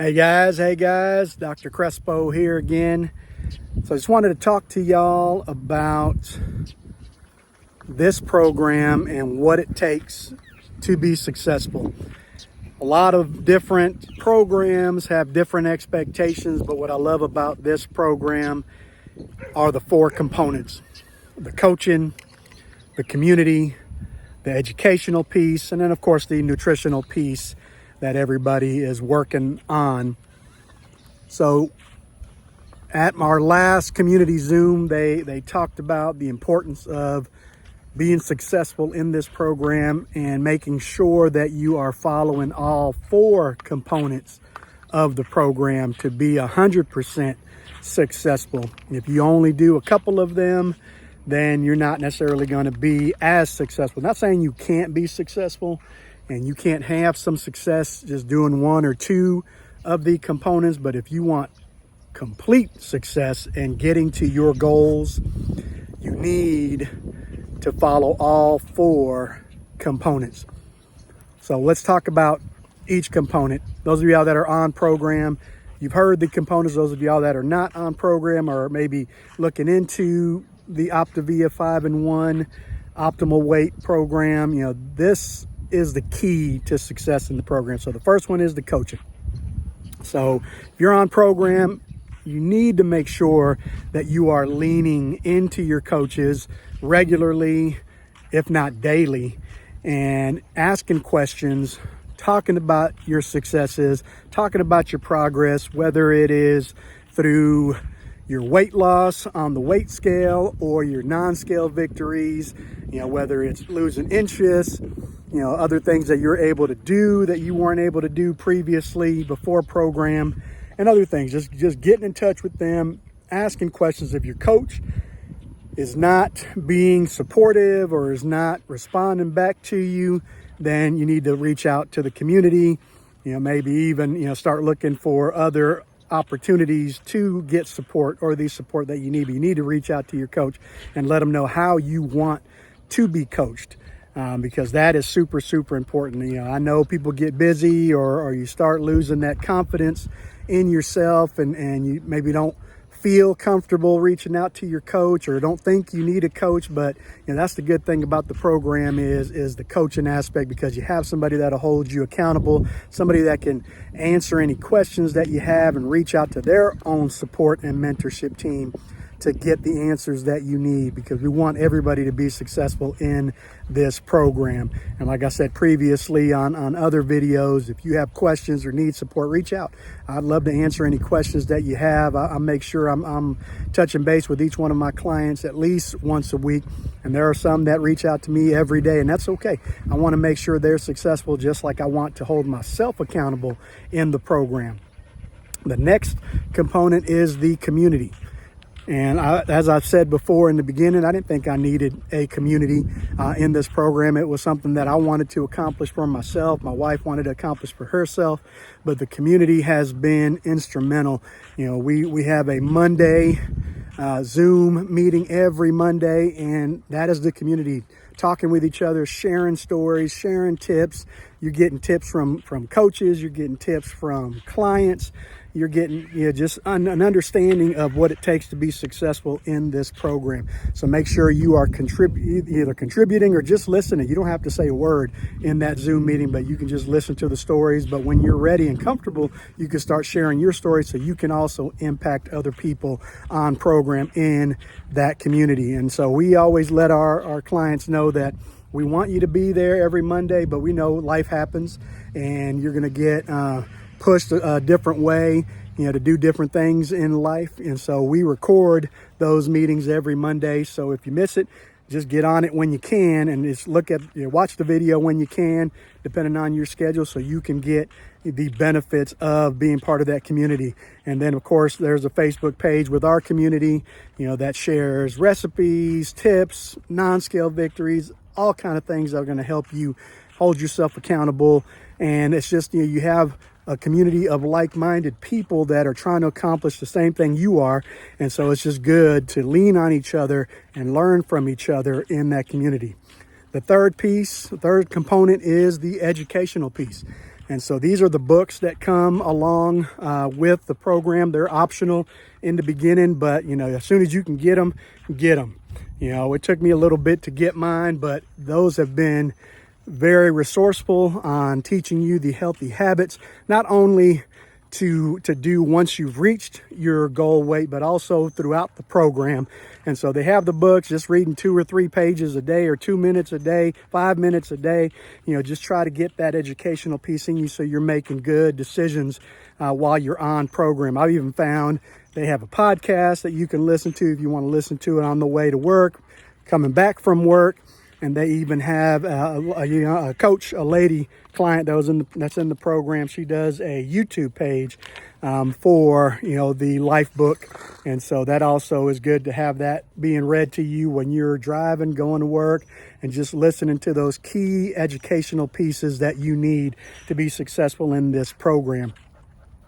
Hey guys, Dr. Crespo here again. So I just wanted to talk to y'all about this program and what it takes to be successful. A lot of different programs have different expectations, but what I love about this program are the four components: the coaching, the community, the educational piece, and then of course the nutritional piece that everybody is working on. So at our last community Zoom, they talked about the importance of being successful in this program and making sure that you are following all four components of the program to be 100% successful. If you only do a couple of them, then you're not necessarily going to be as successful. Not saying you can't be successful and you can't have some success just doing one or two of the components, but if you want complete success and getting to your goals, you need to follow all four components. So let's talk about each component. Those of y'all that are on program, you've heard the components. Those of y'all that are not on program or maybe looking into the Optavia 5-in-1 optimal weight program, this is the key to success in the program. So the first one is the coaching. So if you're on program, you need to make sure that you are leaning into your coaches regularly, if not daily, and asking questions, talking about your successes, talking about your progress, whether it is through your weight loss on the weight scale or your non-scale victories, whether it's losing inches, other things that you're able to do that you weren't able to do previously before program, and other things. Just getting in touch with them, asking questions. If your coach is not being supportive or is not responding back to you, then you need to reach out to the community, maybe even, start looking for other opportunities to get support or the support that you need. But you need to reach out to your coach and let them know how you want to be coached. Because that is super, super important. I know people get busy or you start losing that confidence in yourself and you maybe don't feel comfortable reaching out to your coach or don't think you need a coach. But that's the good thing about the program is the coaching aspect, because you have somebody that'll hold you accountable, somebody that can answer any questions that you have and reach out to their own support and mentorship team to get the answers that you need, because we want everybody to be successful in this program. And like I said previously on other videos, if you have questions or need support, reach out. I'd love to answer any questions that you have. I'll make sure I'm touching base with each one of my clients at least once a week. And there are some that reach out to me every day, and that's okay. I want to make sure they're successful, just like I want to hold myself accountable in the program. The next component is the community. And as I've said before in the beginning, I didn't think I needed a community in this program. It was something that I wanted to accomplish for myself. My wife wanted to accomplish for herself, but the community has been instrumental. We have a Monday Zoom meeting every Monday, and that is the community, talking with each other, sharing stories, sharing tips. You're getting tips from coaches, you're getting tips from clients. You're getting just an understanding of what it takes to be successful in this program. So make sure you are either contributing or just listening. You don't have to say a word in that Zoom meeting, but you can just listen to the stories. But when you're ready and comfortable, you can start sharing your story so you can also impact other people on program in that community. And so we always let our clients know that we want you to be there every Monday, but we know life happens and you're going to get pushed a different way, to do different things in life. And so we record those meetings every Monday. So if you miss it, just get on it when you can and just watch the video when you can, depending on your schedule, so you can get the benefits of being part of that community. And then of course there's a Facebook page with our community, that shares recipes, tips, non-scale victories, all kind of things that are going to help you hold yourself accountable. And it's just, you have a community of like-minded people that are trying to accomplish the same thing you are. And so it's just good to lean on each other and learn from each other in that community. The third component is the educational piece. And so these are the books that come along with the program. They're optional in the beginning, but as soon as you can get them, get them. It took me a little bit to get mine, but those have been very resourceful on teaching you the healthy habits, not only to do once you've reached your goal weight, but also throughout the program. And so they have the books, just reading 2 or 3 pages a day, or 2 minutes a day, 5 minutes a day. Just try to get that educational piece in you so you're making good decisions while you're on program. I've even found they have a podcast that you can listen to if you want to listen to it on the way to work, coming back from work. And they even have a coach, a lady client that's in the program. She does a YouTube page for the life book, and so that also is good to have that being read to you when you're driving, going to work, and just listening to those key educational pieces that you need to be successful in this program.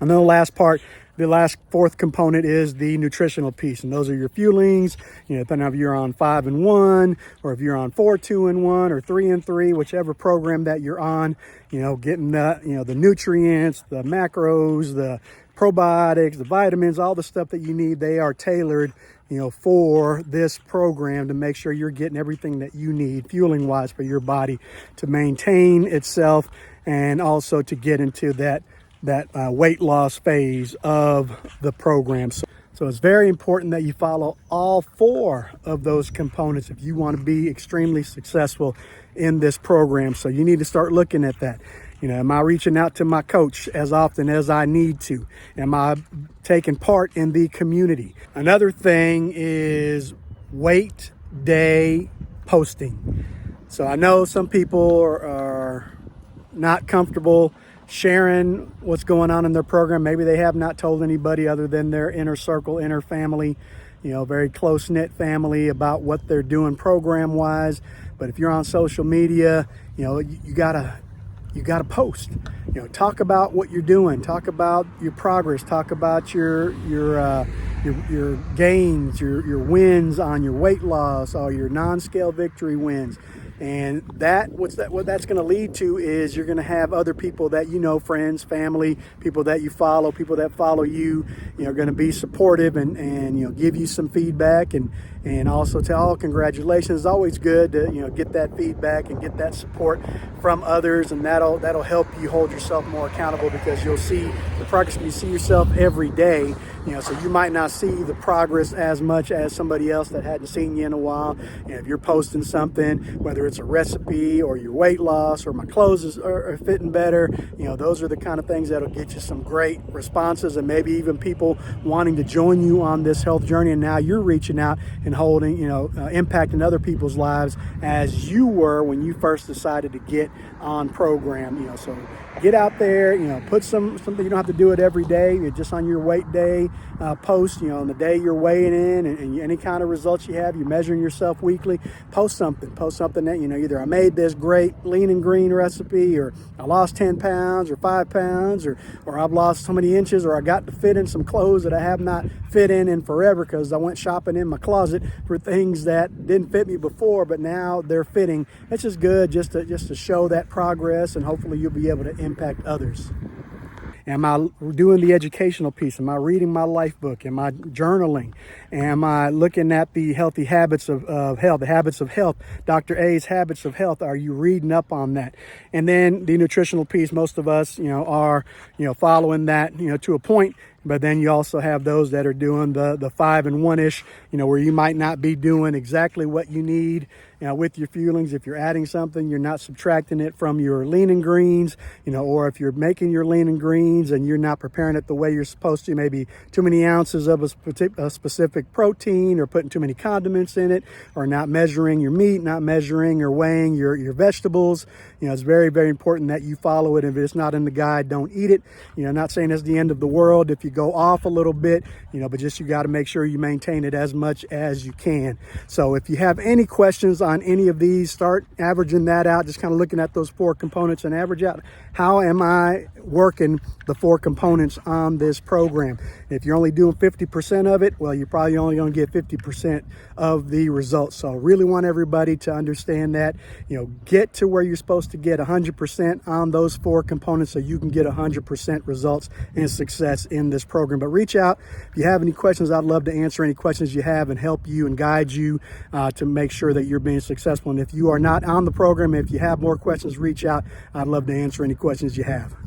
And then the last fourth component is the nutritional piece, and those are your fuelings. Depending on if you're on 5 and 1, or if you're on 4, 2 and 1, or 3 and 3, whichever program that you're on. Getting the nutrients, the macros, the probiotics, the vitamins, all the stuff that you need. They are tailored, for this program to make sure you're getting everything that you need, fueling wise, for your body to maintain itself, and also to get into that weight loss phase of the program. So it's very important that you follow all 4 of those components if you want to be extremely successful in this program. So you need to start looking at that. Am I reaching out to my coach as often as I need to? Am I taking part in the community? Another thing is weight day posting. So I know some people are not comfortable sharing what's going on in their program. Maybe they have not told anybody other than their inner circle, inner family, very close-knit family about what they're doing program-wise. But if you're on social media, you gotta post. Talk about what you're doing. Talk about your progress. Talk about your gains, your wins on your weight loss, or your non-scale victory wins. And what that's going to lead to is you're going to have other people that friends, family, people that you follow, people that follow you, are going to be supportive and give you some feedback and also tell, oh, congratulations. It's always good to get that feedback and get that support from others, and that'll help you hold yourself more accountable, because you'll see the progress. You see yourself every day. So you might not see the progress as much as somebody else that hadn't seen you in a while. If you're posting something, whether it's a recipe or your weight loss or my clothes are fitting better, those are the kind of things that'll get you some great responses, and maybe even people wanting to join you on this health journey. And now you're reaching out and holding, impacting other people's lives as you were when you first decided to get on program. So get out there, put something. You don't have to do it every day. You're just on your weight day post, on the day you're weighing in, and any kind of results you have, you're measuring yourself weekly. Post something that, either I made this great lean and green recipe, or I lost 10 pounds or 5 pounds, or I've lost so many inches, or I got to fit in some clothes that I have not fit in forever because I went shopping in my closet for things that didn't fit me before, but now they're fitting. It's just good just to show that progress, and hopefully you'll be able to impact others. Am I doing the educational piece? Am I reading my life book? Am I journaling? Am I looking at the healthy habits of health, the habits of health, Dr. A's habits of health? Are you reading up on that? And then the nutritional piece, most of us, are, following that, to a point. But then you also have those that are doing the 5 and 1-ish, where you might not be doing exactly what you need with your fuelings. If you're adding something, you're not subtracting it from your lean and greens, or if you're making your lean and greens and you're not preparing it the way you're supposed to, maybe too many ounces of a specific protein, or putting too many condiments in it, or not measuring your meat, not measuring or weighing your vegetables. It's very, very important that you follow it. If it's not in the guide, don't eat it. Not saying it's the end of the world if you go off a little bit, but just you got to make sure you maintain it as much as you can. So if you have any questions on any of these, start averaging that out, just kind of looking at those 4 components and average out, how am I working the 4 components on this program? If you're only doing 50% of it, well, you're probably only going to get 50% of the results. So I really want everybody to understand that, get to where you're supposed to get 100% on those 4 components so you can get 100% results and success in this program. But reach out if you have any questions. I'd love to answer any questions you have and help you and guide you to make sure that you're being successful. And if you are not on the program, if you have more questions, reach out. I'd love to answer any questions you have.